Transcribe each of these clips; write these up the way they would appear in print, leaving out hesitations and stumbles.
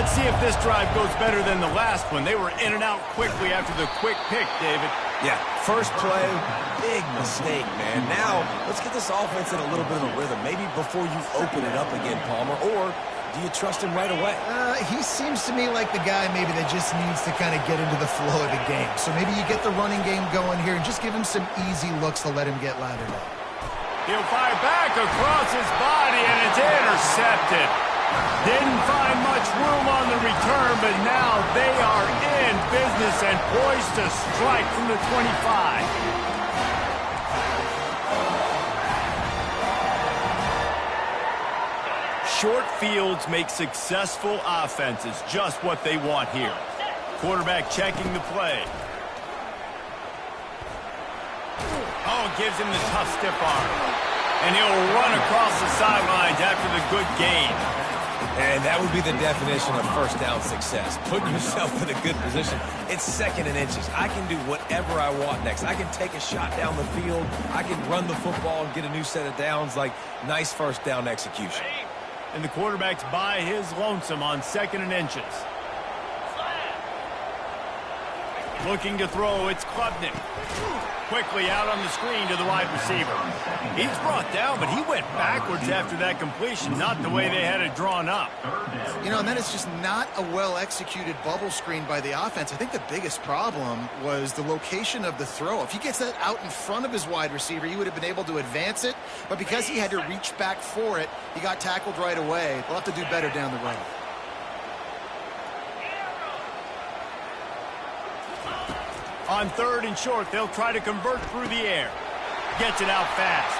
Let's see if this drive goes better than the last one. They were in and out quickly after the quick pick, David. Yeah, first play, big mistake, man. Now, let's get this offense in a little bit of a rhythm. Maybe before you open it up again, Palmer, or do you trust him right away? He seems to me like the guy maybe that just needs to kind of get into the flow of the game. So maybe you get the running game going here and just give him some easy looks to let him get lathered up. He'll fire back across his body, and it's intercepted. Didn't find much room on the return, but now they are in business and poised to strike from the 25. Short fields make successful offenses just what they want here. Quarterback checking the play. Oh, gives him the tough stiff arm. And he'll run across the sidelines after the good gain. And that would be the definition of first down success. Putting yourself in a good position. It's 2nd and inches. I can do whatever I want next. I can take a shot down the field. I can run the football and get a new set of downs. Like, nice first down execution. And the quarterback's by his lonesome on 2nd and inches. Looking to throw, it's Klubnik. Quickly out on the screen to the wide receiver. He's brought down, but he went backwards after that completion, not the way they had it drawn up. You know, and that is just not a well-executed bubble screen by the offense. I think the biggest problem was the location of the throw. If he gets that out in front of his wide receiver, he would have been able to advance it, but because he had to reach back for it, he got tackled right away. They'll have to do better down the road. On 3rd and short, they'll try to convert through the air. Gets it out fast.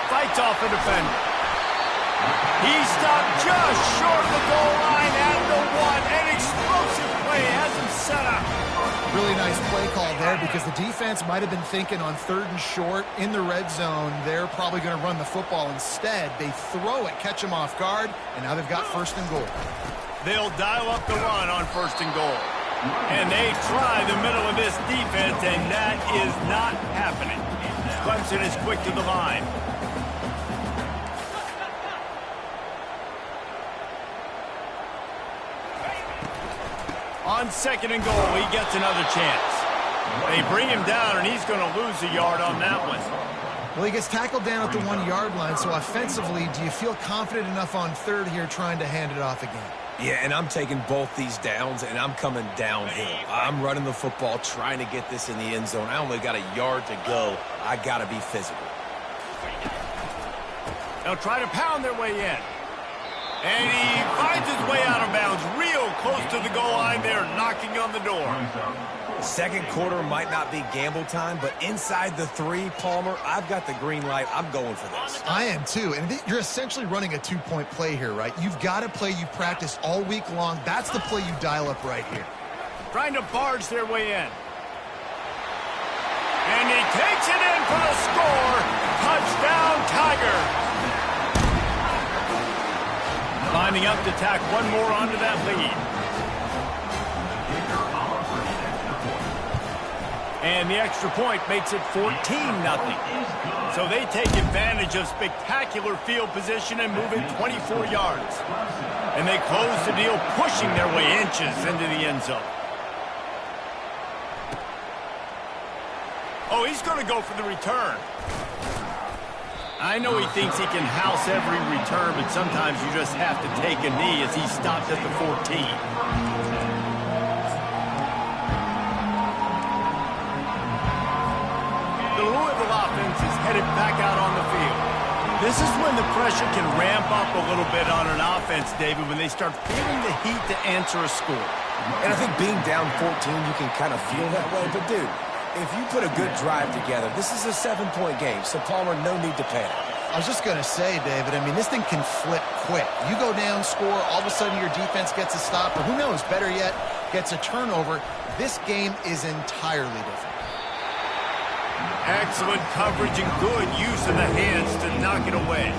Fights off a defender. He stopped just short of the goal line at the 1. An explosive play has him set up. Really nice play call there because the defense might have been thinking on 3rd and short in the red zone, they're probably going to run the football. Instead, they throw it, catch him off guard, and now they've got 1st and goal. They'll dial up the run on 1st and goal. And they try the middle of this defense, and that is not happening. Clemson is quick to the line. On 2nd and goal, he gets another chance. They bring him down, and he's going to lose a yard on that one. Well, he gets tackled down at the 1-yard line, so offensively, do you feel confident enough on 3rd here trying to hand it off again? Yeah, and I'm taking both these downs, and I'm coming downhill. I'm running the football, trying to get this in the end zone. I only got a yard to go. I got to be physical. They'll try to pound their way in. And he finds his way out of bounds real close to the goal line there, knocking on the door. 2nd quarter might not be gamble time, but inside the 3, Palmer, I've got the green light. I'm going for this. I am too, and you're essentially running a 2-point play here, right? You've got a play you've practiced all week long. That's the play you dial up right here. Trying to barge their way in. And he takes it in for the score. Touchdown, Tiger. Lining up to tack one more onto that lead. And the extra point makes it 14-0. So they take advantage of spectacular field position and move it 24 yards. And they close the deal, pushing their way inches into the end zone. Oh, he's going to go for the return. I know he thinks he can house every return, but sometimes you just have to take a knee as he stopped at the 14. The Louisville offense is headed back out on the field. This is when the pressure can ramp up a little bit on an offense, David, when they start feeling the heat to answer a score. And I think being down 14, you can kind of feel that way. But, dude, if you put a good drive together, this is a 7-point game, so Palmer, no need to panic. I was just going to say, David, I mean, this thing can flip quick. You go down, score, all of a sudden your defense gets a stop, or who knows, better yet, gets a turnover. This game is entirely different. Excellent coverage and good use of the hands to knock it away.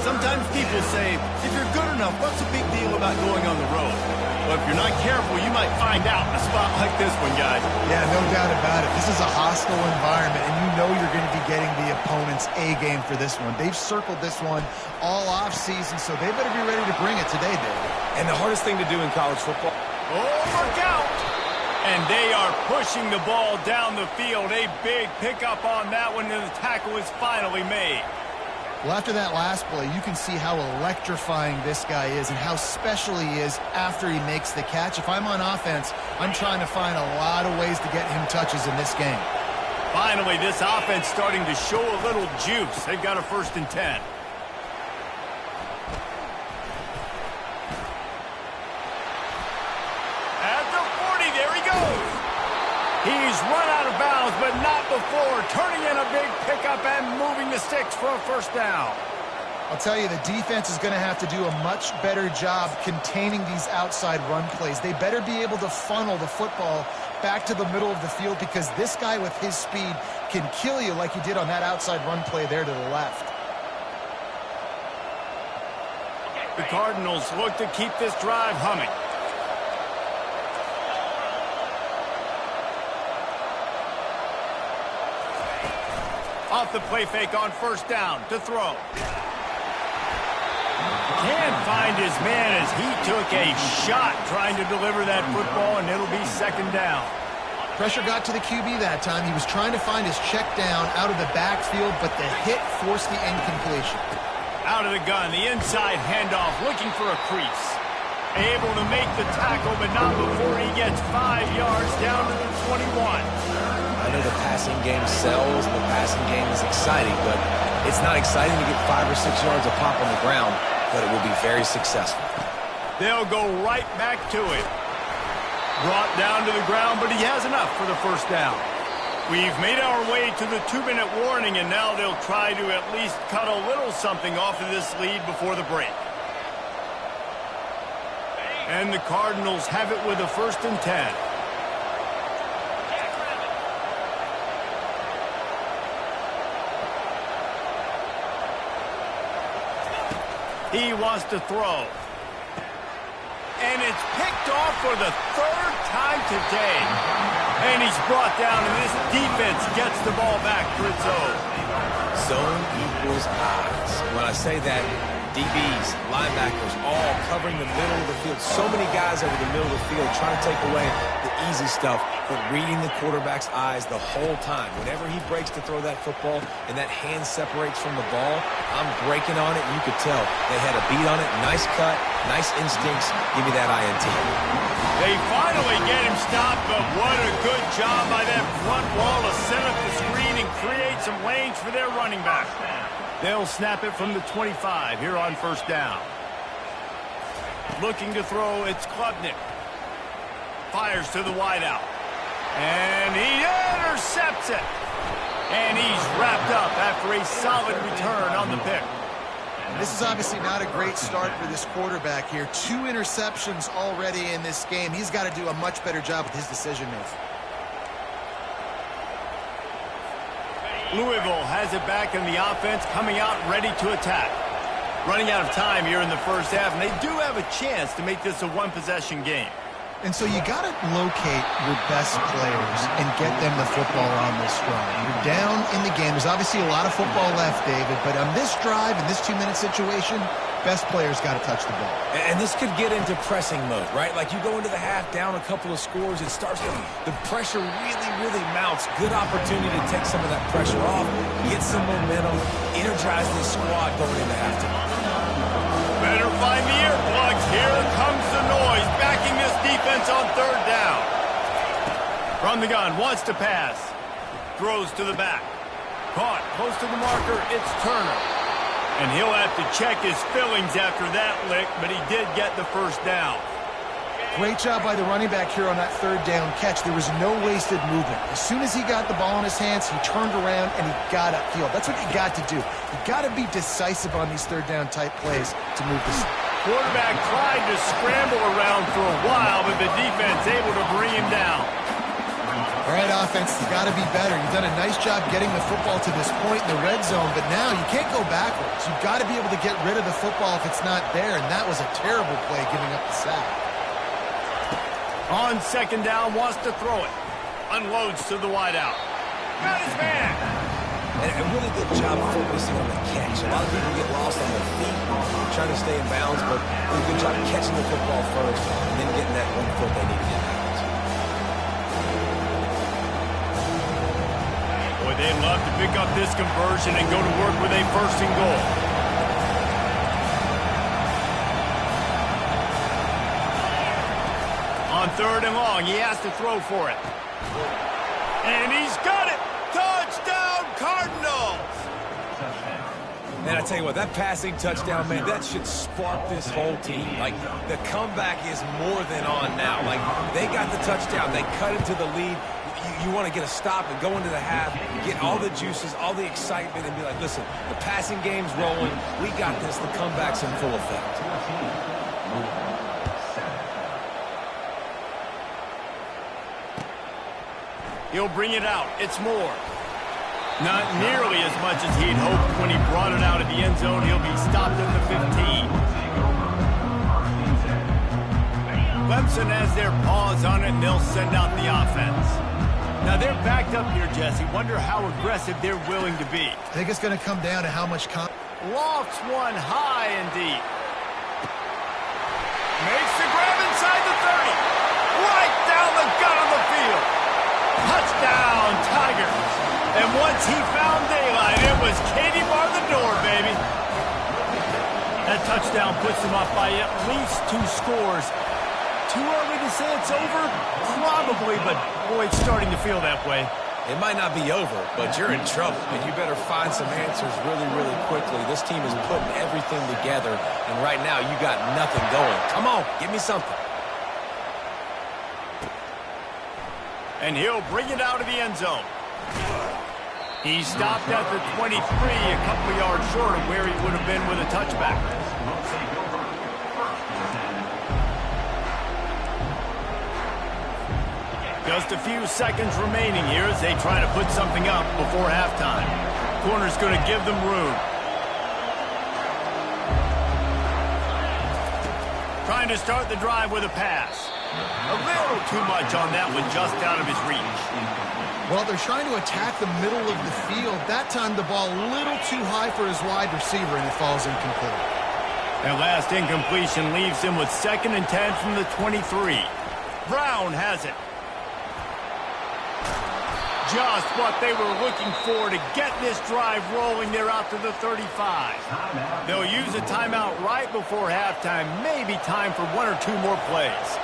Sometimes people say, if you're good enough, what's the big deal about going on the road? Well, if you're not careful, you might find out in a spot like this one, guys. Yeah, no doubt about it. This is a hostile environment, and you know you're going to be getting the opponent's A game for this one. They've circled this one all off season, so they better be ready to bring it today, David. And the hardest thing to do in college football. Oh, look out! And they are pushing the ball down the field. A big pickup on that one, and the tackle is finally made. Well, after that last play, you can see how electrifying this guy is and how special he is after he makes the catch. If I'm on offense, I'm trying to find a lot of ways to get him touches in this game. Finally, this offense starting to show a little juice. They've got a 1st and 10. At the 40, there he goes. He's run out of bounds, but not before turning in a big pickup and moving the sticks for a 1st down. I'll tell you, the defense is going to have to do a much better job containing these outside run plays. They better be able to funnel the football back to the middle of the field because this guy with his speed can kill you like he did on that outside run play there to the left. The Cardinals look to keep this drive humming. Off the play fake on 1st down to throw. Can't find his man as he took a shot trying to deliver that football, and it'll be 2nd down. Pressure got to the QB that time. He was trying to find his check down out of the backfield, but the hit forced the incompletion. Out of the gun, the inside handoff, looking for a crease. Able to make the tackle, but not before he gets 5 yards down to the 21. I know the passing game sells, and the passing game is exciting, but it's not exciting to get 5 or 6 yards a pop on the ground, but it will be very successful. They'll go right back to it. Brought down to the ground, but he has enough for the 1st down. We've made our way to the 2-minute warning, and now they'll try to at least cut a little something off of this lead before the break. And the Cardinals have it with a 1st and 10. He wants to throw. And it's picked off for the 3rd time today. And he's brought down, and this defense gets the ball back for its own. Zone equals eyes. When I say that, DBs, linebackers, all covering the middle of the field. So many guys over the middle of the field trying to take away the easy stuff, but reading the quarterback's eyes the whole time. Whenever he breaks to throw that football and that hand separates from the ball, I'm breaking on it, and you could tell they had a beat on it. Nice cut, nice instincts. Give me that INT. They finally get him stopped, but what a good job by that front wall to set up the screen and create some lanes for their running back. They'll snap it from the 25 here on 1st down. Looking to throw, it's Klubnik. Fires to the wideout. And he intercepts it. And he's wrapped up after a solid return on the pick. This is obviously not a great start for this quarterback here. 2 interceptions already in this game. He's got to do a much better job with his decision-making. Louisville has it back in the offense, coming out ready to attack. Running out of time here in the 1st half, and they do have a chance to make this a 1-possession game. And so you got to locate your best players and get them the football on this drive. You're down in the game. There's obviously a lot of football left, David, but on this drive, in this 2-minute situation, best players got to touch the ball. And this could get into pressing mode, right? Like you go into the half down a couple of scores, it starts to, the pressure really mounts. Good opportunity to take some of that pressure off, get some momentum, energize this squad going into halftime. Better find the earplugs. Here comes the noise, backing this defense on 3rd down. From the gun, wants to pass. Throws to the back. Caught close to the marker, it's Turner. And he'll have to check his fillings after that lick, but he did get the 1st down. Great job by the running back here on that 3rd down catch. There was no wasted movement. As soon as he got the ball in his hands, he turned around and he got upfield. That's what you got to do. You got to be decisive on these 3rd down type plays to move this. Quarterback tried to scramble around for a while, but the defense able to bring him down. All right, offense, you got to be better. You've done a nice job getting the football to this point in the red zone, but now you can't go backwards. You've got to be able to get rid of the football if it's not there, and that was a terrible play giving up the sack. On second down, wants to throw it. Unloads to the wideout. Got his man. And a really good job focusing on the catch. A lot of people get lost on their feet, trying to stay in bounds, but do a good job catching the football first and then getting that 1 foot they need to get out. Boy, they'd love to pick up this conversion and go to work with a first and goal. On third and long, he has to throw for it. And he's got it! Touchdown, Cardinals! And I tell you what, that passing touchdown, man, that should spark this whole team. Like, the comeback is more than on now. Like, they got the touchdown. They cut into the lead. You want to get a stop and go into the half, get all the juices, all the excitement, and be like, listen, the passing game's rolling. We got this. The comeback's in full effect. He'll bring it out. It's more. Not nearly as much as he'd hoped when he brought it out of the end zone. He'll be stopped at the 15. Clemson has their paws on it, and they'll send out the offense. Now, they're backed up here, Jesse. Wonder how aggressive they're willing to be. I think it's going to come down to how much Lofts one high and deep. Makes the grab inside the 30. Right down the gut of the field. Touchdown, Tigers. And once he found daylight, it was Katie bar the door, baby. That touchdown puts him up by at least 2 scores. Too early to say it's over? Probably, but boy, it's starting to feel that way. It might not be over, but you're in trouble, and you better find some answers really, really quickly. This team is putting everything together, and right now you got nothing going. Come on, give me something. And he'll bring it out of the end zone. He stopped at the 23, a couple yards short of where he would have been with a touchback. Just a few seconds remaining here as they try to put something up before halftime. Corner's going to give them room. Trying to start the drive with a pass. A little too much on that one, just out of his reach. Well, they're trying to attack the middle of the field. That time the ball a little too high for his wide receiver, and it falls incomplete. That last incompletion leaves him with 2nd and 10 from the 23. Brown has it. Just what they were looking for to get this drive rolling. They're out to the 35. They'll use a timeout right before halftime. Maybe time for 1 or 2 more plays.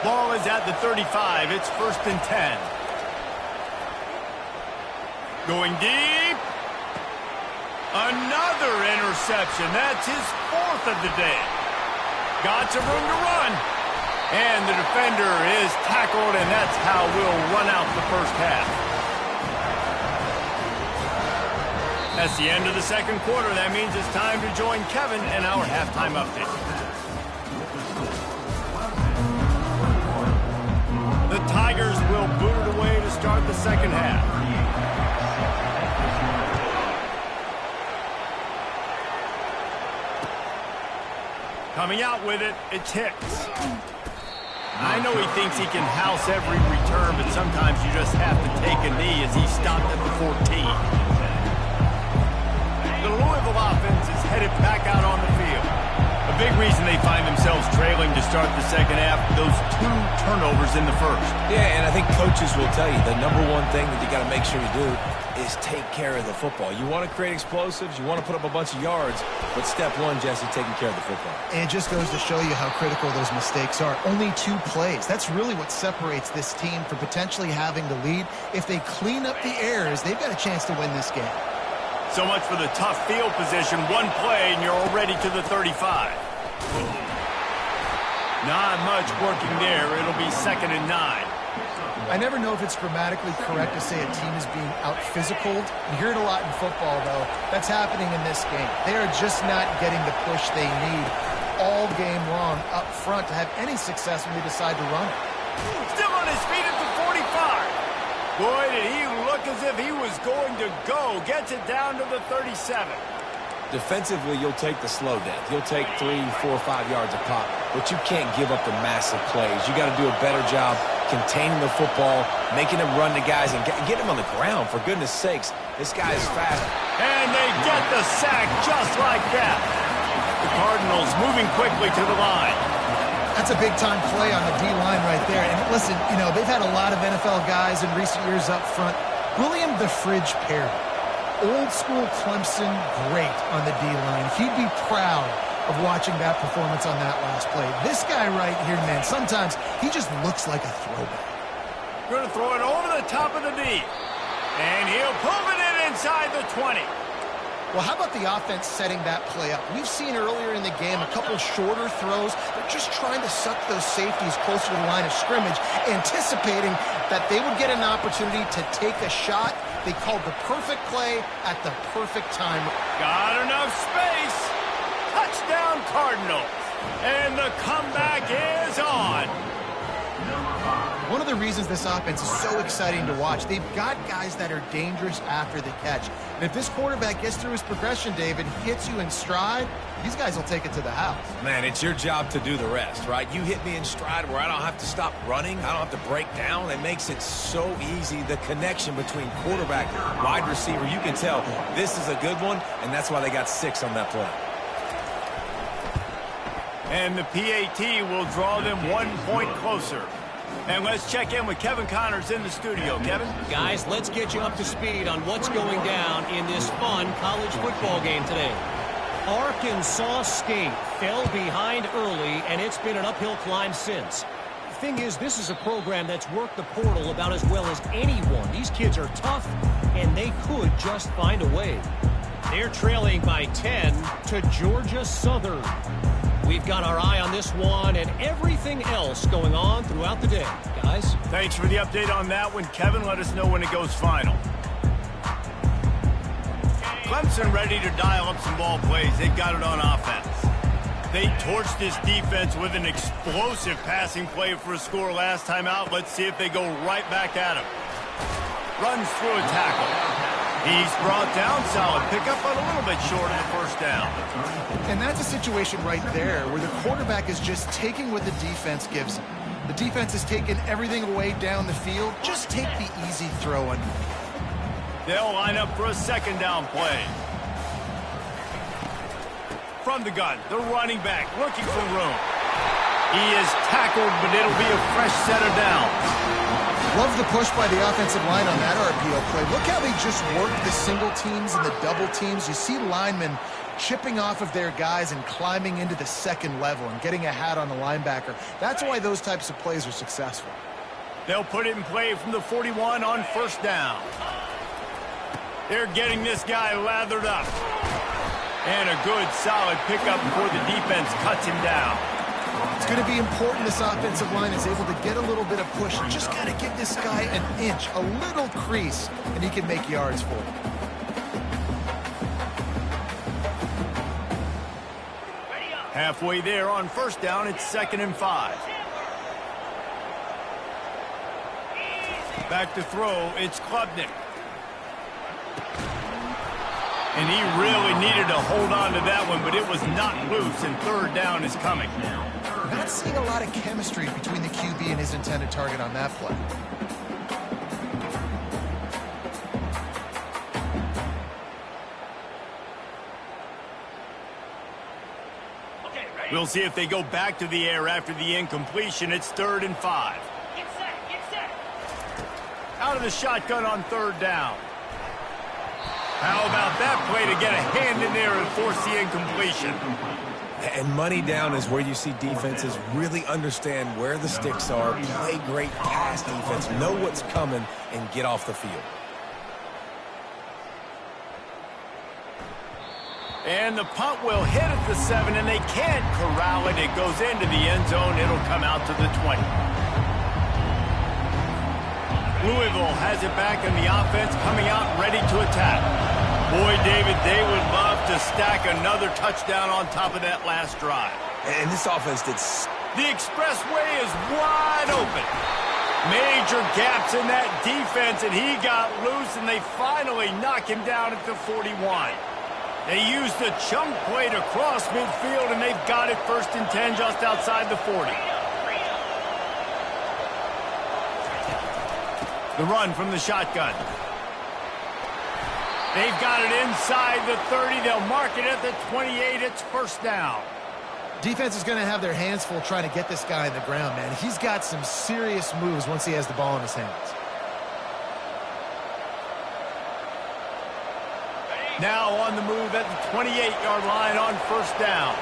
Ball is at the 35. It's 1st and 10. Going deep. Another interception. That's his 4th of the day. Got some room to run. And the defender is tackled, and that's how we'll run out the first half. That's the end of the second quarter. That means it's time to join Kevin in our halftime update. The Tigers will boot it away to start the second half. Coming out with it, it's Hicks. I know he thinks he can house every return, but sometimes you just have to take a knee as he stopped at the 14. The Louisville offense is headed back out on the field. A big reason they find themselves trailing to start the second half, those 2 turnovers in the first. Yeah, and I think coaches will tell you the number one thing that you got to make sure you do is take care of the football. You want to create explosives, you want to put up a bunch of yards, but step 1, Jesse, taking care of the football. And it just goes to show you how critical those mistakes are. Only 2 plays. That's really what separates this team from potentially having the lead. If they clean up the errors, they've got a chance to win this game. So much for the tough field position. 1 play, and you're already to the 35. Not much working there. It'll be 2nd and 9. I never know if it's grammatically correct to say a team is being out-physicaled. You hear it a lot in football, though. That's happening in this game. They are just not getting the push they need all game long up front to have any success when they decide to run it. Still on his feet at the 45. Boy, did he look as if he was going to go. Gets it down to the 37. Defensively, you'll take the slow death. You'll take 3, 4, 5 yards a pop. but you can't give up the massive plays. You got to do a better job containing the football, making him run to guys, and get him on the ground, for goodness sakes. This guy is fast. And they get the sack just like that. The Cardinals moving quickly to the line. That's a big-time play on the D-line right there. And listen, you know, they've had a lot of NFL guys in recent years up front. William the Fridge Perry, old-school Clemson great on the D-line. He'd be proud of watching that performance on that last play. This guy right here, man, sometimes he just looks like a throwback. Going to throw it over the top of the knee. And he'll pull it in inside the 20. Well, how about the offense setting that play up? We've seen earlier in the game a couple shorter throws. They're just trying to suck those safeties closer to the line of scrimmage, anticipating that they would get an opportunity to take a shot. They called the perfect play at the perfect time. Got enough space. Touchdown Cardinals. And the comeback is on. One of the reasons this offense is so exciting to watch, they've got guys that are dangerous after the catch. And if this quarterback gets through his progression, David, hits you in stride, these guys will take it to the house. Man, it's your job to do the rest, right? You hit me in stride where I don't have to stop running. I don't have to break down. It makes it so easy. The connection between quarterback and wide receiver, you can tell this is a good one, and that's why they got 6 on that play. And the PAT will draw them 1 point closer. And let's check in with Kevin Connors in the studio. Kevin? Guys, let's get you up to speed on what's going down in this fun college football game today. Arkansas State fell behind early, and it's been an uphill climb since. The thing is, this is a program that's worked the portal about as well as anyone. These kids are tough, and they could just find a way. They're trailing by 10 to Georgia Southern. We've got our eye on this one and everything else going on throughout the day. Guys? Thanks for the update on that one, Kevin. Let us know when it goes final. Clemson ready to dial up some ball plays. They've got it on offense. They torched this defense with an explosive passing play for a score last time out. Let's see if they go right back at him. Runs through a tackle. He's brought down, solid pickup, but a little bit short of the first down. And that's a situation right there where the quarterback is just taking what the defense gives him. The defense is taking everything away down the field. Just take the easy throw underneath. They'll line up for a second down play. From the gun, the running back looking for room. He is tackled, but it'll be a fresh set of downs. Love the push by the offensive line on that RPO play. Look how they just work the single teams and the double teams. You see linemen chipping off of their guys and climbing into the second level and getting a hat on the linebacker. That's why those types of plays are successful. They'll put it in play from the 41 on first down. They're getting this guy lathered up. And a good, solid pickup before the defense cuts him down. It's going to be important this offensive line is able to get a little bit of push. You just got to give this guy an inch, a little crease, and he can make yards for you. Halfway there on first down, it's 2nd and 5. Back to throw, it's Klubnik. And he really needed to hold on to that one, but it was not loose, and third down is coming. Not seeing a lot of chemistry between the QB and his intended target on that play. We'll see if they go back to the air after the incompletion. It's 3rd and 5. Get set, get set. Out of the shotgun on third down. How about that play to get a hand in there and force the incompletion? And money down is where you see defenses really understand where the sticks are, play great pass defense, know what's coming, and get off the field. And the punt will hit at the 7, and they can't corral it. It goes into the end zone. It'll come out to the 20. Louisville has it back in the offense, coming out ready to attack. Boy, David, they would love to stack another touchdown on top of that last drive. And this offense did... The expressway is wide open. Major gaps in that defense, and he got loose, and they finally knock him down at the 41. They use the chunk play to cross midfield, and they've got it 1st and 10 just outside the 40. The run from the shotgun. They've got it inside the 30. They'll mark it at the 28. It's 1st down. Defense is going to have their hands full trying to get this guy on the ground, man. He's got some serious moves once he has the ball in his hands. Now on the move at the 28-yard line on 1st down.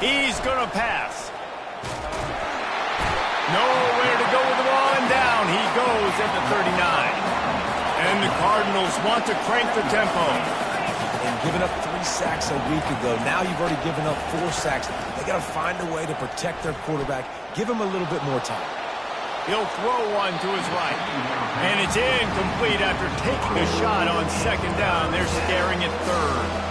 He's going to pass. Nowhere to go with the ball, and down he goes at the 39. And the Cardinals want to crank the tempo. And giving up 3 sacks a week ago. Now you've already given up 4 sacks. They got to find a way to protect their quarterback. Give him a little bit more time. He'll throw one to his right. And it's incomplete after taking a shot on 2nd down. They're staring at 3rd.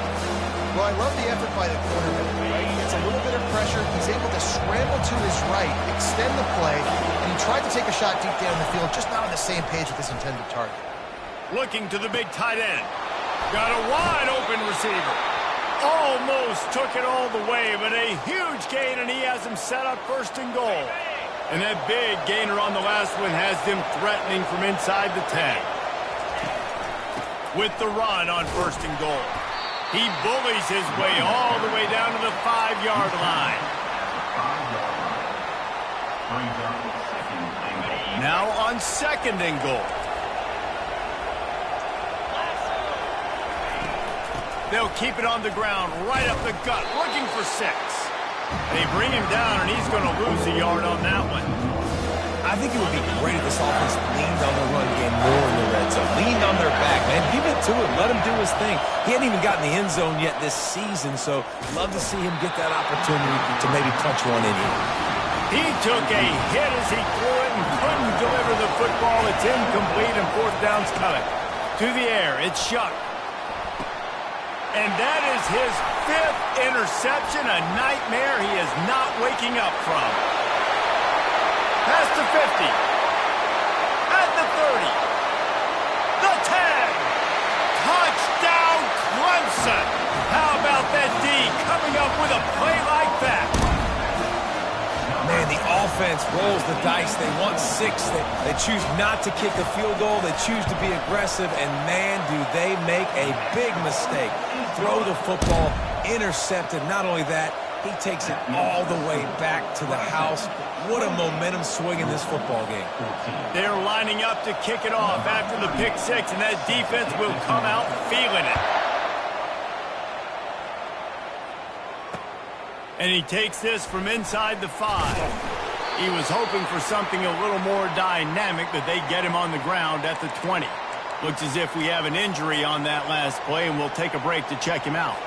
Well, I love the effort by the quarterback. Right? He gets a little bit of pressure. He's able to scramble to his right, extend the play, and he tried to take a shot deep down the field, just not on the same page with his intended target. Looking to the big tight end. Got a wide open receiver. Almost took it all the way, but a huge gain, and he has him set up 1st and goal. And that big gainer on the last one has them threatening from inside the 10. With the run on 1st and goal. He bullies his way all the way down to the 5-yard line. Now on 2nd and goal. They'll keep it on the ground, right up the gut, looking for 6. They bring him down, and he's going to lose a yard on that one. I think it would be great if this offense leaned on the run game more in the red zone. Leaned on their back, man. Give it to him. Let him do his thing. He hadn't even gotten the end zone yet this season, so love to see him get that opportunity to maybe punch one in here. He took a hit as he threw it and couldn't deliver the football. It's incomplete, and 4th down's coming. To the air, it's Shuck. And that is his 5th interception, a nightmare he is not waking up from. Past the 50. At the 30. The 10. Touchdown, Clemson. How about that D coming up with a play like that? Man, the offense rolls the dice. They want 6. They choose not to kick a field goal. They choose to be aggressive, and man, do they make a big mistake. Throw the football, intercepted. Not only that, he takes it all the way back to the house. What a momentum swing in this football game. They're lining up to kick it off after the pick 6, and that defense will come out feeling it. And he takes this from inside the 5. He was hoping for something a little more dynamic, but they get him on the ground at the 20. Looks as if we have an injury on that last play, and we'll take a break to check him out.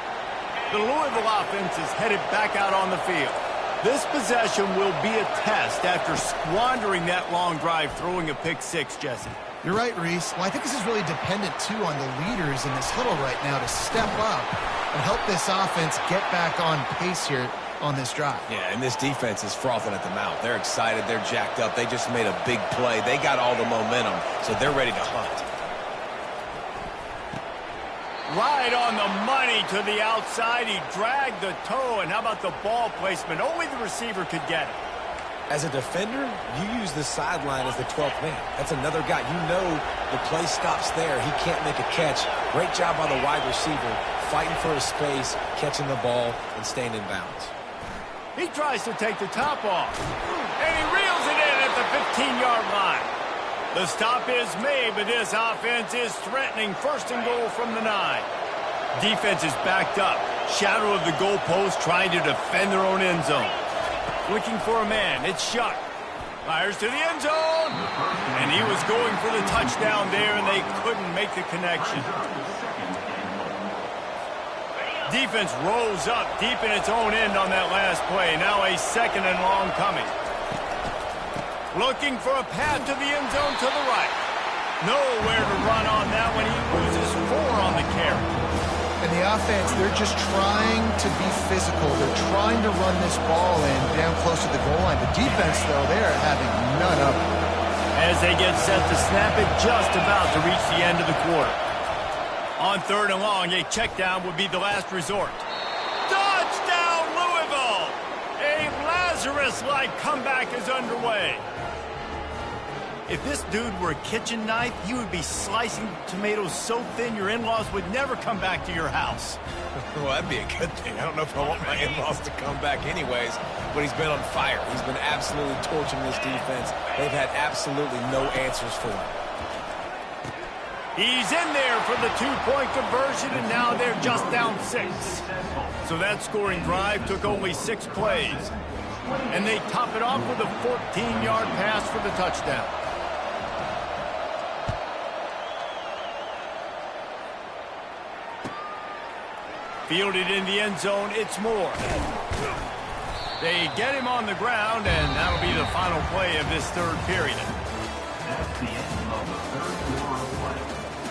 The Louisville offense is headed back out on the field. This possession will be a test after squandering that long drive throwing a pick 6, Jesse. You're right, Reese. Well, I think this is really dependent, too, on the leaders in this huddle right now to step up and help this offense get back on pace here on this drive. Yeah, and this defense is frothing at the mouth. They're excited. They're jacked up. They just made a big play. They got all the momentum, so they're ready to hunt. Right on the money to the outside. He dragged the toe, and how about the ball placement? Only the receiver could get it. As a defender, you use the sideline as the 12th man. That's another guy. You know the play stops there. He can't make a catch. Great job by the wide receiver, fighting for his space, catching the ball, and staying in bounds. He tries to take the top off, and he reels it in at the 15-yard line. The stop is made, but this offense is threatening 1st and goal from the 9. Defense is backed up. Shadow of the goalpost trying to defend their own end zone. Looking for a man. It's Shuck. Fires to the end zone. And he was going for the touchdown there, and they couldn't make the connection. Defense rolls up deep in its own end on that last play. Now a 2nd and long coming. Looking for a path to the end zone to the right. Nowhere to run on that one. He loses 4 on the carry. And the offense, they're just trying to be physical. They're trying to run this ball in down close to the goal line. The defense, though, they're having none of it. As they get set to snap it, just about to reach the end of the quarter. On 3rd and long, a check down would be the last resort. Touchdown, Louisville! A Lazarus-like comeback is underway. If this dude were a kitchen knife, he would be slicing tomatoes so thin your in-laws would never come back to your house. Well, that'd be a good thing. I don't know if I want my in-laws to come back anyways, but he's been on fire. He's been absolutely torching this defense. They've had absolutely no answers for him. He's in there for the two-point conversion, and now they're just down 6. So that scoring drive took only 6 plays. And they top it off with a 14-yard pass for the touchdown. Fielded in the end zone, it's Moore. They get him on the ground, and that'll be the final play of this 3rd period. That's the end of the 3rd quarter of play.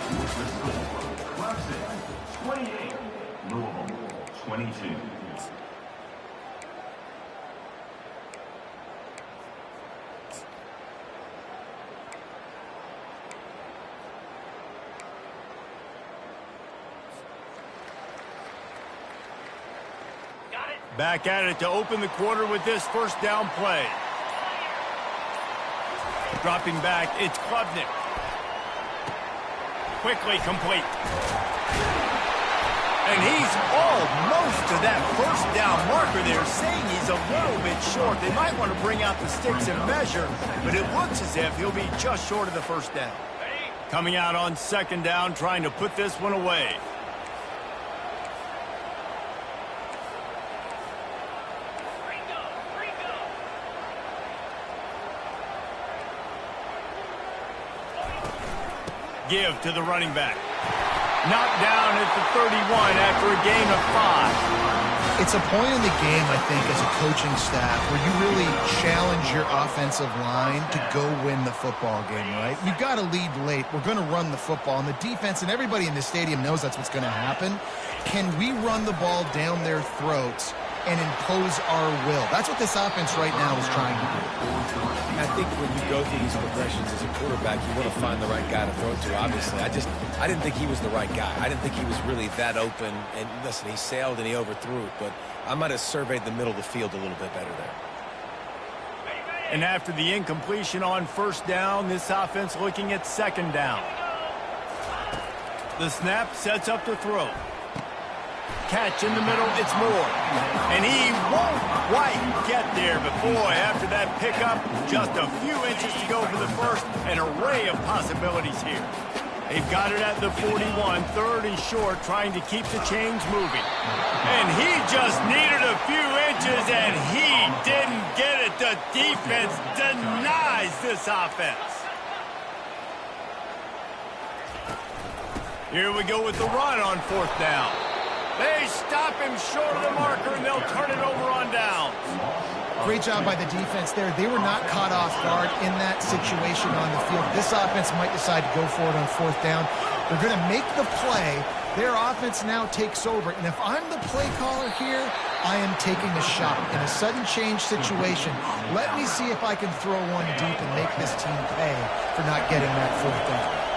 With the score, Clemson 28, Louisville 22. Back at it to open the quarter with this first down play. Dropping back, it's Klubnik. Quickly complete. And he's almost to that first down marker there, saying he's a little bit short. They might want to bring out the sticks and measure, but it looks as if he'll be just short of the first down. Coming out on 2nd down, trying to put this one away. Give to the running back. Knocked down at the 31 after a gain of 5. It's a point in the game, I think, as a coaching staff where you really challenge your offensive line to go win the football game, right? We've got to lead late. We're going to run the football. And the defense and everybody in the stadium knows that's what's going to happen. Can we run the ball down their throats and impose our will? That's what this offense right now is trying to do. I think when you go through these progressions as a quarterback, you want to find the right guy to throw to, obviously. I didn't think he was the right guy. I didn't think he was really that open. And listen, he sailed and he overthrew it, but I might have surveyed the middle of the field a little bit better there. And after the incompletion on 1st down, this offense looking at 2nd down. The snap sets up the throw. Catch in the middle, it's Moore. And he won't quite get there, but boy, after that pickup, just a few inches to go for the first, an array of possibilities here. They've got it at the 41, 3rd and short, trying to keep the chains moving. And he just needed a few inches, and he didn't get it. The defense denies this offense. Here we go with the run on 4th down. They stop him short of the marker, and they'll turn it over on downs. Great job by the defense there. They were not caught off guard in that situation on the field. This offense might decide to go for it on 4th down. They're going to make the play. Their offense now takes over. And if I'm the play caller here, I am taking a shot. In a sudden change situation, let me see if I can throw one deep and make this team pay for not getting that 4th down.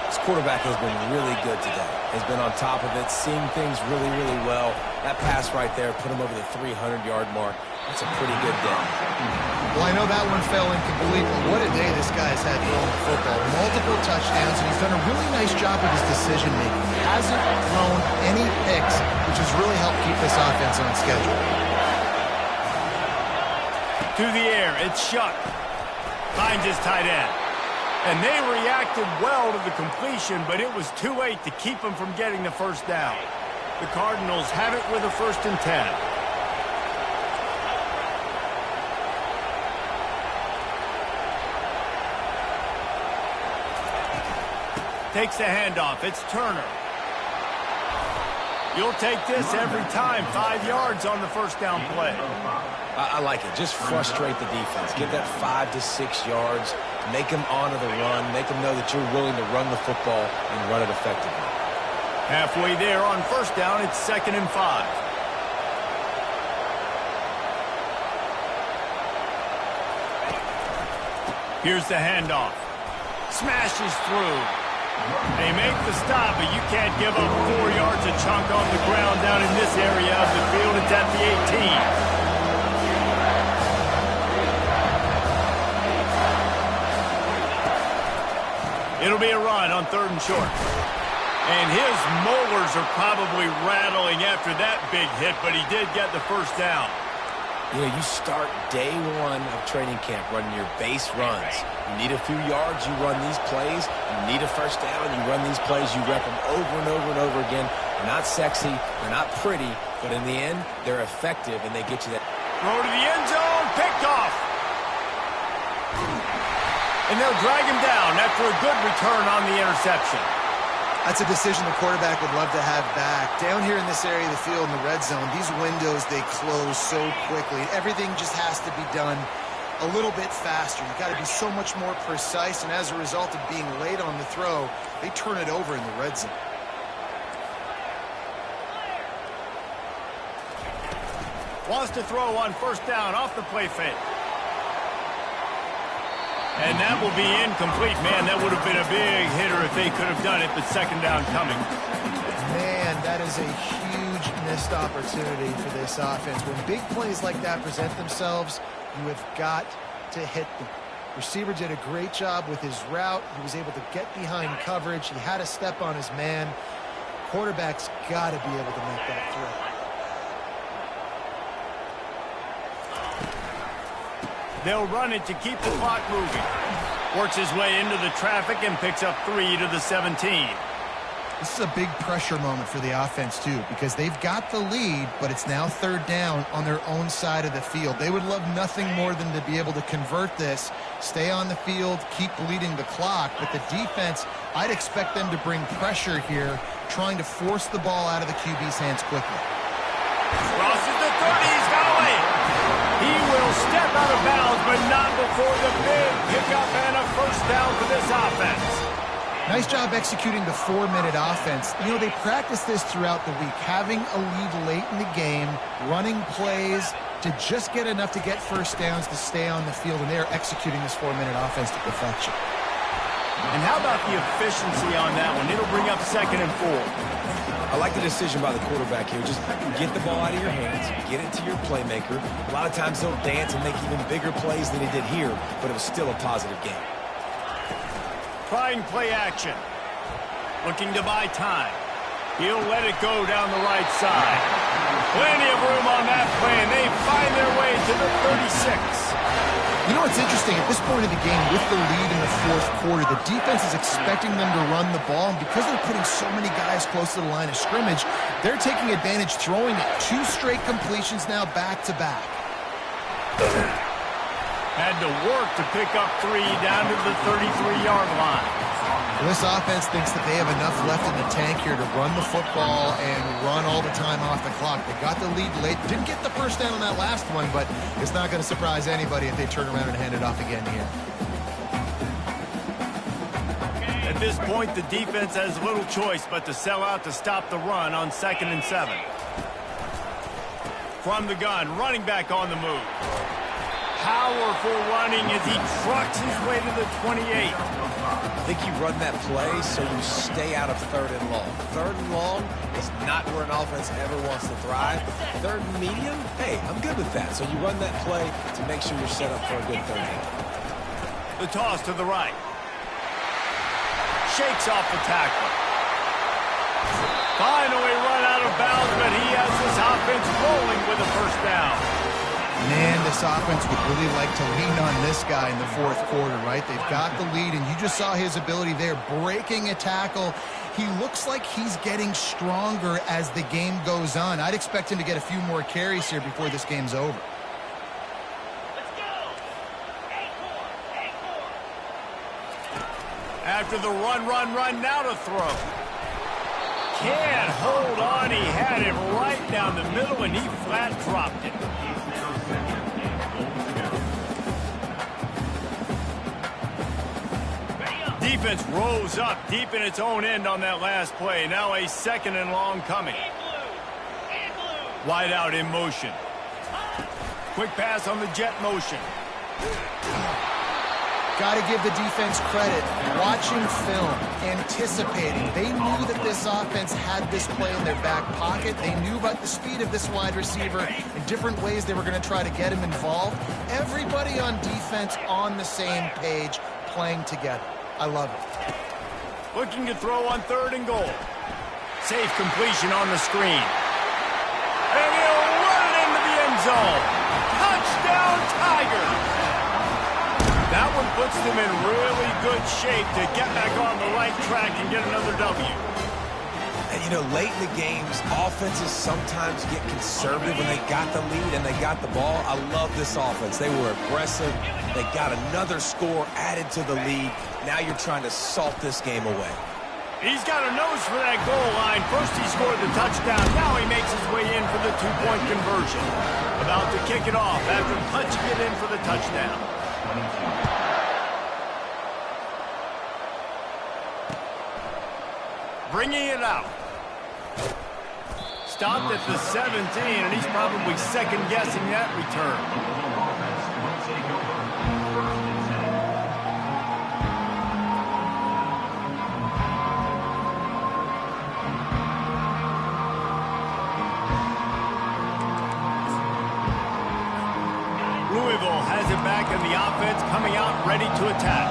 This quarterback has been really good today. Has been on top of it, seeing things really, really well. That pass right there put him over the 300-yard mark. That's a pretty good day. Well, I know that one fell incomplete, but what a day this guy's had throwing the football. Multiple touchdowns, and he's done a really nice job with his decision-making. He hasn't thrown any picks, which has really helped keep this offense on schedule. To the air, it's Shuck. Finds his tight end. And they reacted well to the completion, but it was too late to keep them from getting the first down. The Cardinals have it with a 1st and 10. Takes the handoff. It's Turner. You'll take this every time. 5 yards on the first down play. I like it. Just frustrate the defense. Get that 5 to 6 yards. Make them honor the run. Make them know that you're willing to run the football and run it effectively. Halfway there on first down, it's 2nd and 5. Here's the handoff. Smashes through. They make the stop, but you can't give up 4 yards a chunk on the ground down in this area of the field. It's at the 18. It'll be a run on 3rd and short. And his molars are probably rattling after that big hit, but he did get the first down. You know, you start day one of training camp running your base runs. You need a few yards, you run these plays. You need a first down, you run these plays. You rep them over and over and over again. They're not sexy, they're not pretty, but in the end, they're effective, and they get you that. Throw to the end zone, picked off. And they'll drag him down after a good return on the interception. That's a decision the quarterback would love to have back. Down here in this area of the field in the red zone, these windows, they close so quickly. Everything just has to be done a little bit faster. You've got to be so much more precise, and as a result of being late on the throw, they turn it over in the red zone. Wants to throw on 1st down off the play fake. And that will be incomplete. Man, that would have been a big hitter if they could have done it, but 2nd down coming. Man, that is a huge missed opportunity for this offense. When big plays like that present themselves, you have got to hit them. Receiver did a great job with his route. He was able to get behind coverage. He had a step on his man. Quarterback's got to be able to make that throw. They'll run it to keep the clock moving. Works his way into the traffic and picks up 3 to the 17. This is a big pressure moment for the offense, too, because they've got the lead, but it's now 3rd down on their own side of the field. They would love nothing more than to be able to convert this, stay on the field, keep bleeding the clock. But the defense, I'd expect them to bring pressure here, trying to force the ball out of the QB's hands quickly. Crosses the 30. He's got away. He will step out of bounds, but not before the big pickup and a 1st down for this offense. Nice job executing the 4-minute offense. You know, they practice this throughout the week, having a lead late in the game, running plays to just get enough to get 1st downs to stay on the field, and they are executing this 4-minute offense to perfection. And how about the efficiency on that one? It'll bring up 2nd and 4. I like the decision by the quarterback here. Just get the ball out of your hands, get it to your playmaker. A lot of times they'll dance and make even bigger plays than he did here, but it was still a positive game. Trying play action. Looking to buy time. He'll let it go down the right side. Plenty of room on that play, and they find their way to the 36. You know what's interesting? At this point of the game, with the lead in the 4th quarter, the defense is expecting them to run the ball, and because they're putting so many guys close to the line of scrimmage, they're taking advantage, throwing it. 2 straight completions now back-to-back. Had to work to pick up 3 down to the 33-yard line. Well, this offense thinks that they have enough left in the tank here to run the football and run all the time off the clock. They got the lead late. Didn't get the 1st down on that last one, but it's not going to surprise anybody if they turn around and hand it off again here. At this point, the defense has little choice but to sell out to stop the run on 2nd and 7. From the gun, running back on the move. Powerful running as he trucks his way to the 28. I think you run that play so you stay out of 3rd and long. 3rd and long is not where an offense ever wants to thrive. 3rd and medium, hey, I'm good with that. So you run that play to make sure you're set up for a good 3rd down. The toss to the right. Shakes off the tackle. Finally run out of bounds, but he has this offense rolling with a 1st down. Man, this offense would really like to lean on this guy in the 4th quarter, right? They've got the lead, and you just saw his ability there, breaking a tackle. He looks like he's getting stronger as the game goes on. I'd expect him to get a few more carries here before this game's over. After the run, now to throw. Can't hold on. He had it right down the middle, and he flat dropped it. Defense rose up deep in its own end on that last play. Now a 2nd and long coming. Wide out in motion. Quick pass on the jet motion. Got to give the defense credit. Watching film, anticipating. They knew that this offense had this play in their back pocket. They knew about the speed of this wide receiver and different ways they were going to try to get him involved. Everybody on defense on the same page, playing together. I love it. Looking to throw on 3rd and goal. Safe completion on the screen. And he'll run it into the end zone. Touchdown, Tigers! That one puts them in really good shape to get back on the right track and get another W. And, you know, late in the games, offenses sometimes get conservative when they got the lead and they got the ball. I love this offense. They were aggressive. They got another score added to the lead. Now you're trying to salt this game away. He's got a nose for that goal line. First he scored the touchdown. Now he makes his way in for the 2-point conversion. About to kick it off after punching it in for the touchdown. Bringing it out. Stopped at the 17, and he's probably second-guessing that return. Louisville has it back in the offense, coming out ready to attack.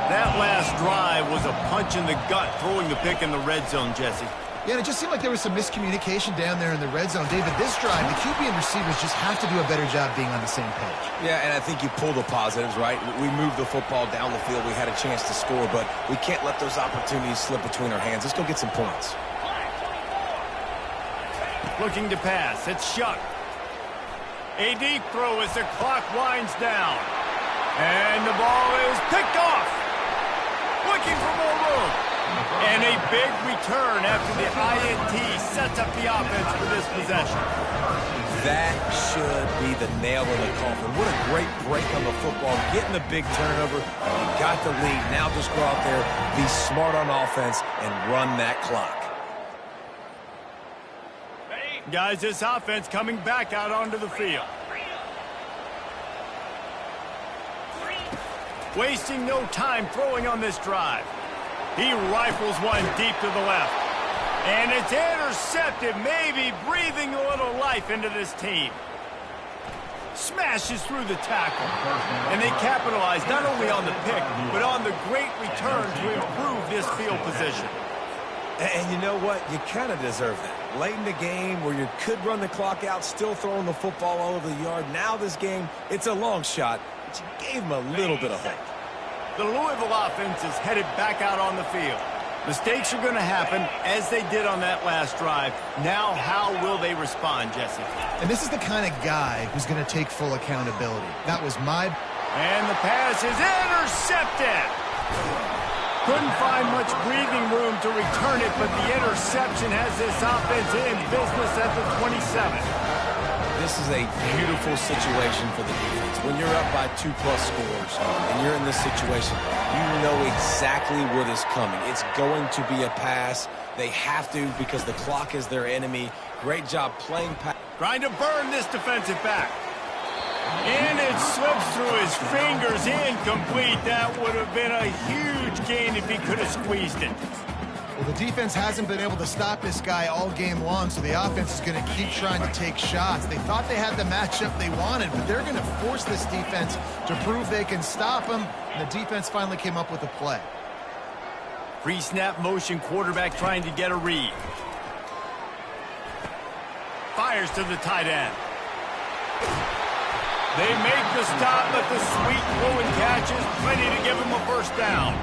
That last drive was a punch in the gut, throwing the pick in the red zone, Jesse. Yeah, and it just seemed like there was some miscommunication down there in the red zone. David, this drive, the QB and receivers just have to do a better job being on the same page. Yeah, and I think you pull the positives, right? We moved the football down the field. We had a chance to score, but we can't let those opportunities slip between our hands. Let's go get some points. Looking to pass. It's Shuck. A deep throw as the clock winds down. And the ball is picked off. Looking for more room. And a big return after the INT sets up the offense for this possession. That should be the nail in the coffin. What a great break on the football. Getting the big turnover. You got the lead. Now just go out there, be smart on offense, and run that clock. Guys, this offense coming back out onto the field. Wasting no time throwing on this drive. He rifles one deep to the left. And it's intercepted, maybe breathing a little life into this team. Smashes through the tackle. And they capitalize not only on the pick, but on the great return to improve this field position. And you know what? You kind of deserve that. Late in the game where you could run the clock out, still throwing the football all over the yard. Now this game, it's a long shot, but you gave him a little bit of hope. The Louisville offense is headed back out on the field. Mistakes are going to happen, as they did on that last drive. Now, how will they respond, Jesse? And this is the kind of guy who's going to take full accountability. That was my... And the pass is intercepted. Couldn't find much breathing room to return it, but the interception has this offense in business at the 27. This is a beautiful situation for the defense. When you're up by 2+ scores and you're in this situation, you know exactly what is coming. It's going to be a pass. They have to because the clock is their enemy. Great job playing pass. Trying to burn this defensive back. And it slips through his fingers, incomplete. That would have been a huge gain if he could have squeezed it. Well, the defense hasn't been able to stop this guy all game long, so the offense is going to keep trying to take shots. They thought they had the matchup they wanted, but they're going to force this defense to prove they can stop him. And the defense finally came up with a play. Pre-snap motion, quarterback trying to get a read. Fires to the tight end. They make the stop, but the sweet throw and catch is plenty to give him a first down.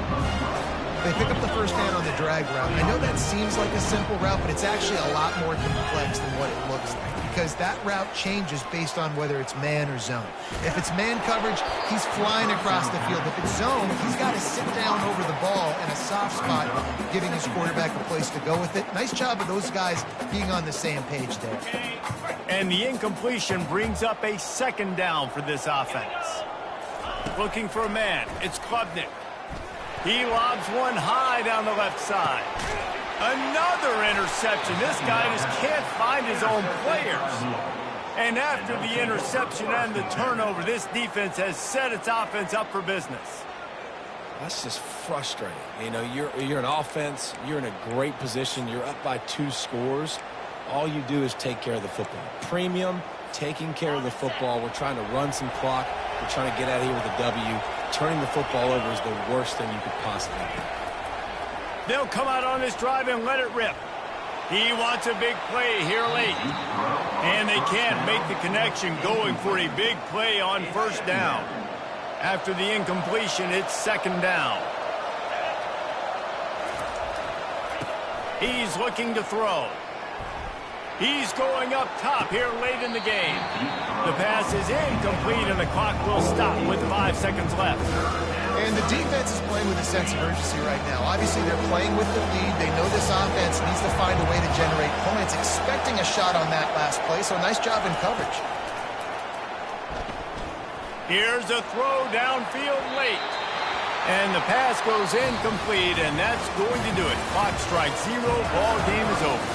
They pick up the first down on the drag route. I know that seems like a simple route, but it's actually a lot more complex than what it looks like because that route changes based on whether it's man or zone. If it's man coverage, he's flying across the field. If it's zone, he's got to sit down over the ball in a soft spot, giving his quarterback a place to go with it. Nice job of those guys being on the same page there. And the incompletion brings up a second down for this offense. Looking for a man. It's Klubnik. He lobs one high down the left side. Another interception. This guy just can't find his own players. And after the interception and the turnover, this defense has set its offense up for business. That's just frustrating. You know, you're an offense. You're in a great position. You're up by 2 scores. All you do is take care of the football. Premium, taking care of the football. We're trying to run some clock. We're trying to get out of here with a W. Turning the football over is the worst thing you could possibly do. They'll come out on this drive and let it rip. He wants a big play here late. And they can't make the connection going for a big play on first down. After the incompletion, it's second down. He's looking to throw. He's going up top here late in the game. The pass is incomplete, and the clock will stop with 5 seconds left. And the defense is playing with a sense of urgency right now. Obviously, they're playing with the lead. They know this offense needs to find a way to generate points, expecting a shot on that last play, so nice job in coverage. Here's a throw downfield late. And the pass goes incomplete, and that's going to do it. Clock strikes 0. Ball game is over.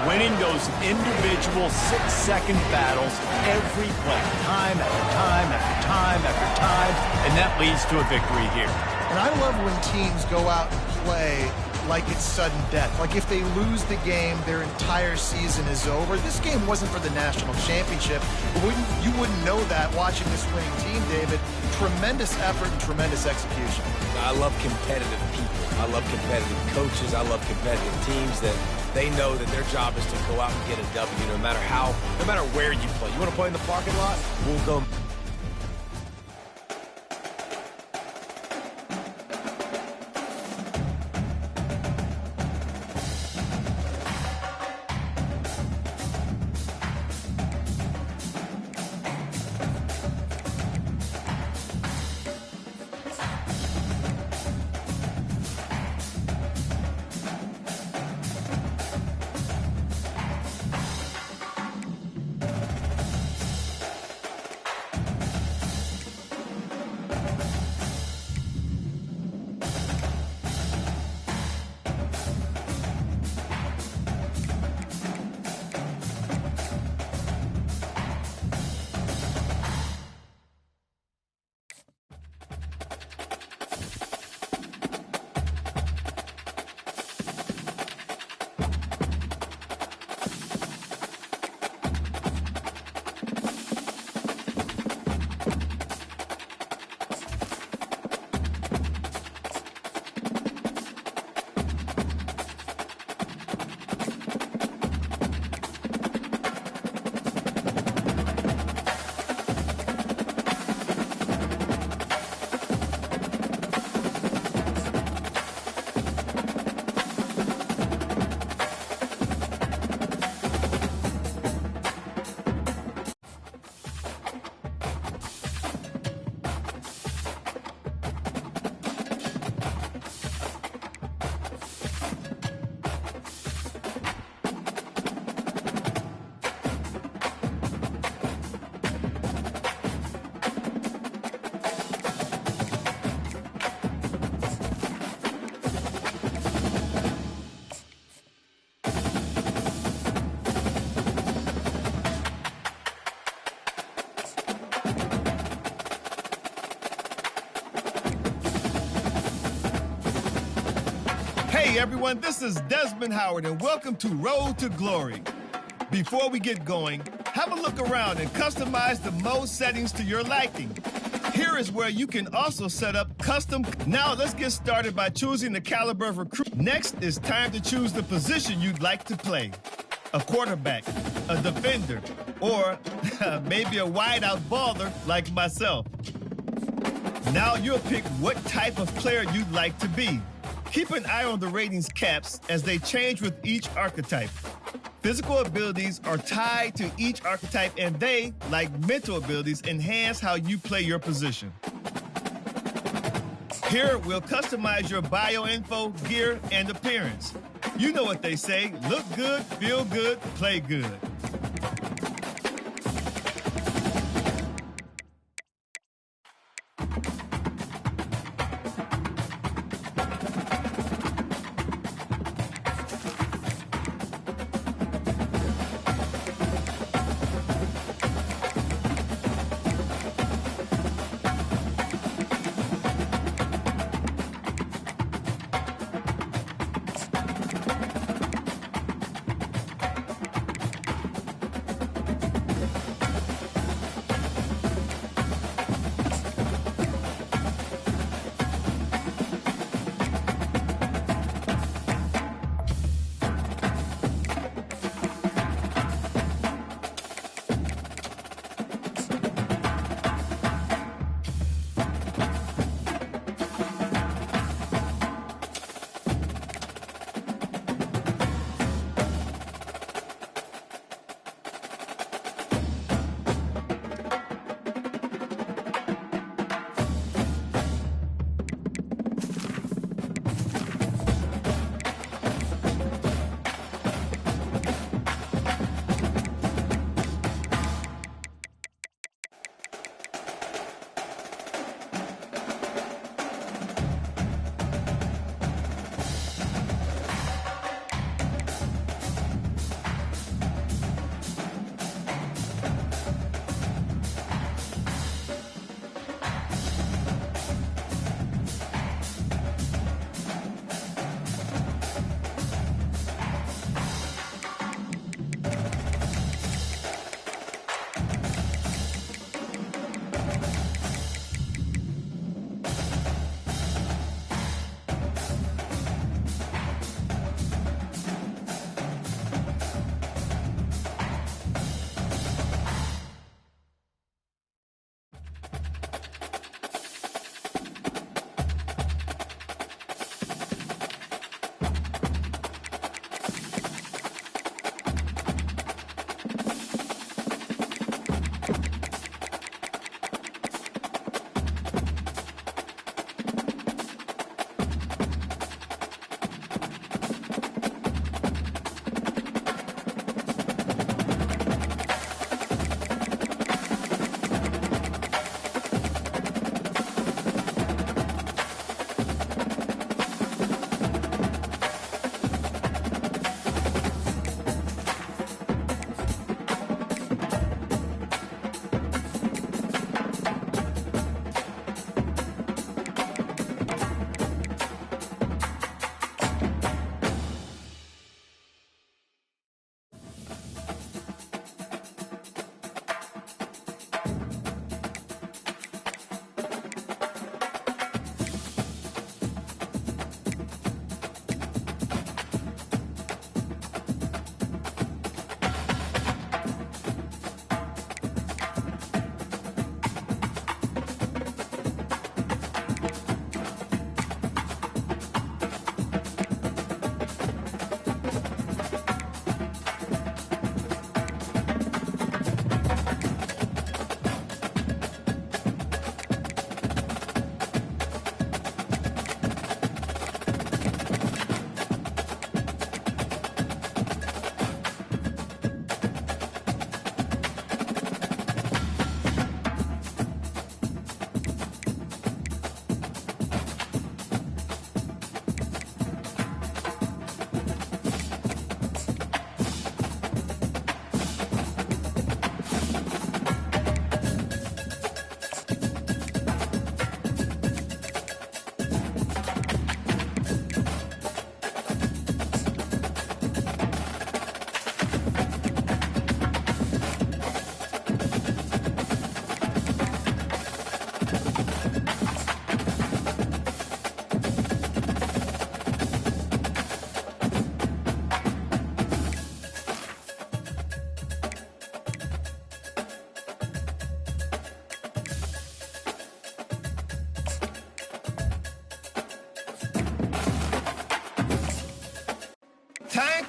Winning those individual 6-second battles every play, time after time after time after time, and that leads to a victory here. And I love when teams go out and play like it's sudden death. Like if they lose the game, their entire season is over. This game wasn't for the national championship, but you wouldn't know that watching this winning team, David. Tremendous effort and tremendous execution. I love competitive people. I love competitive coaches. I love competitive teams that they know that their job is to go out and get a W no matter where you play. You want to play in the parking lot? We'll go. Hey everyone, this is Desmond Howard and welcome to Road to Glory. Before we get going, have a look around and customize the mode settings to your liking. Here is where you can also set up custom. Now let's get started by choosing the caliber of recruit. Next, it's time to choose the position you'd like to play. A quarterback, a defender, or maybe a wideout baller like myself. Now you'll pick what type of player you'd like to be. Keep an eye on the ratings caps as they change with each archetype. Physical abilities are tied to each archetype, and they, like mental abilities, enhance how you play your position. Here, we'll customize your bio info, gear, and appearance. You know what they say, look good, feel good, play good.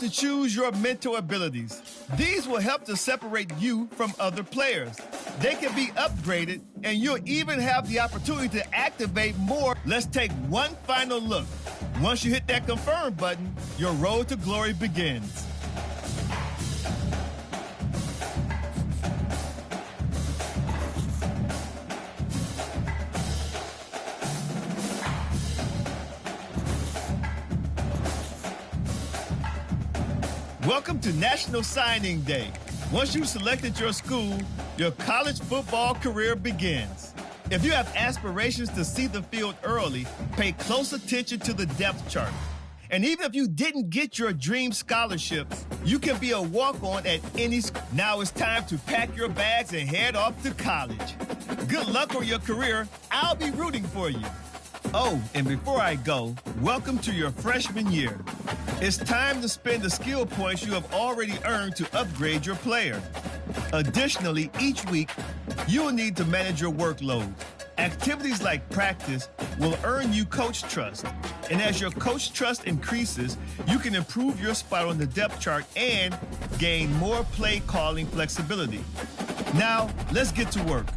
to choose your mental abilities. These will help to separate you from other players. They can be upgraded, and you'll even have the opportunity to activate more. Let's take one final look. Once you hit that confirm button, your road to glory begins. Welcome to National Signing Day. Once you've selected your school, your college football career begins. If you have aspirations to see the field early, pay close attention to the depth chart. And even if you didn't get your dream scholarship, you can be a walk-on at any school. Now it's time to pack your bags and head off to college. Good luck on your career. I'll be rooting for you. Oh, and before I go, welcome to your freshman year. It's time to spend the skill points you have already earned to upgrade your player. Additionally, each week, you will need to manage your workload. Activities like practice will earn you coach trust. And as your coach trust increases, you can improve your spot on the depth chart and gain more play calling flexibility. Now, let's get to work.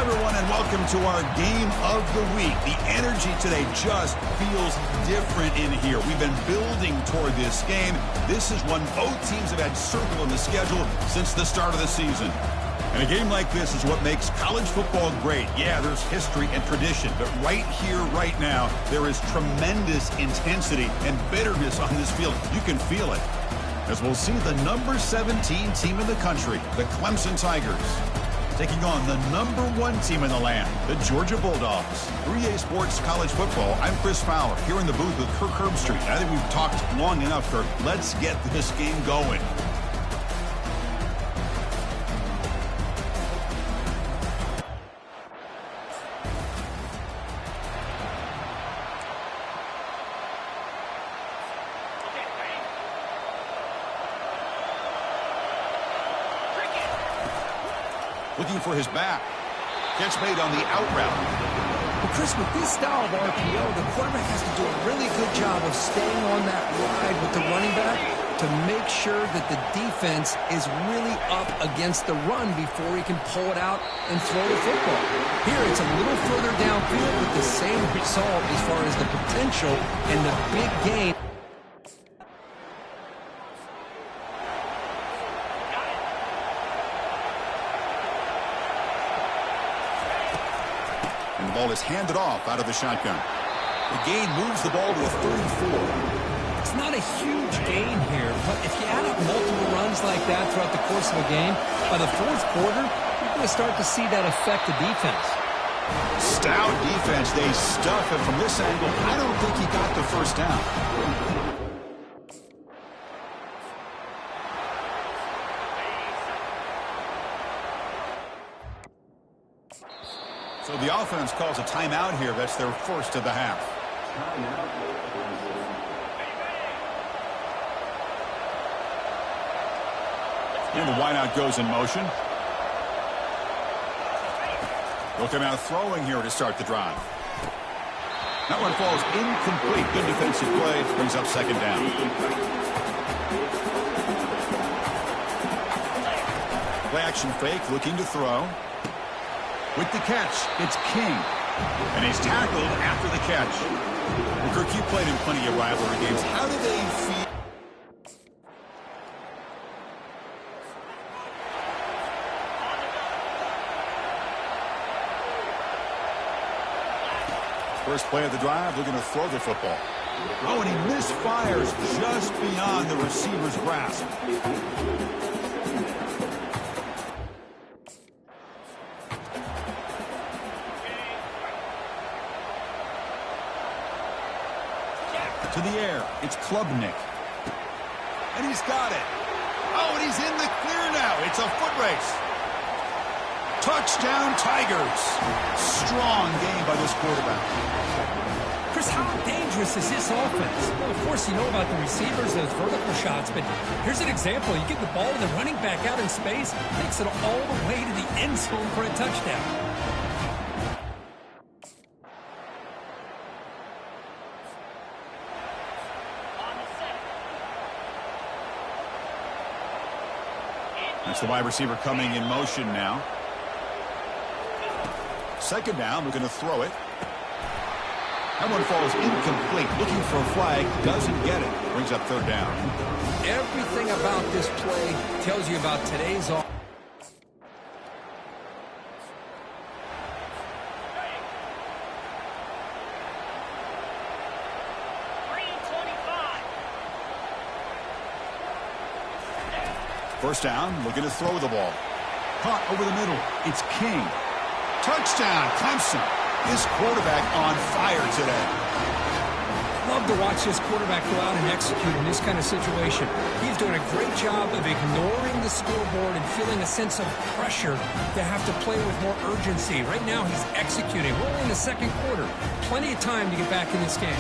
everyone, and welcome to our game of the week. The energy today just feels different in here. We've been building toward this game. This is one both teams have had circled on the schedule since the start of the season. And a game like this is what makes college football great. Yeah, there's history and tradition, but right here, right now, there is tremendous intensity and bitterness on this field. You can feel it. As we'll see the number 17 team in the country, the Clemson Tigers, taking on the number 1 team in the land, the Georgia Bulldogs. 3A Sports College Football, I'm Chris Fowler, here in the booth with Kirk Herbstreit. I think we've talked long enough, Kirk. Let's get this game going. Looking for his back. Catch made on the out route. Well, Chris, with this style of RPO, the quarterback has to do a really good job of staying on that ride with the running back to make sure that the defense is really up against the run before he can pull it out and throw the football. Here, it's a little further downfield with the same result as far as the potential and the big gain. And the ball is handed off out of the shotgun. The gain moves the ball to a 34. It's not a huge gain here, but if you add up multiple runs like that throughout the course of a game, by the fourth quarter, you're going to start to see that affect the defense. Stout defense. They stuff it from this angle. I don't think he got the first down. So the offense calls a timeout here. That's their first of the half. And the wideout goes in motion. They'll come out throwing here to start the drive. That one falls incomplete. Good defensive play. Brings up second down. Play action fake, looking to throw. With the catch, it's King. And he's tackled after the catch. Well, Kirk, you played in plenty of rivalry games. How do they feel? First play of the drive, looking to throw the football. Oh, and he misfires just beyond the receiver's grasp. To the air, it's Klubnik. And he's got it. Oh, and he's in the clear now. It's a foot race. Touchdown, Tigers. Strong game by this quarterback. Chris, how dangerous is this offense? Well, of course, you know about the receivers, those vertical shots, but here's an example. You get the ball to the running back out in space, takes it all the way to the end zone for a touchdown. That's the wide receiver coming in motion now. Second down, looking to throw it. That one falls incomplete. Looking for a flag, doesn't get it. Brings up third down. Everything about this play tells you about today's offense. First down, looking to throw the ball. Caught over the middle. It's King. Touchdown, Clemson. This quarterback on fire today. Love to watch this quarterback go out and execute in this kind of situation. He's doing a great job of ignoring the scoreboard and feeling a sense of pressure to have to play with more urgency. Right now, he's executing. We're only in the second quarter. Plenty of time to get back in this game.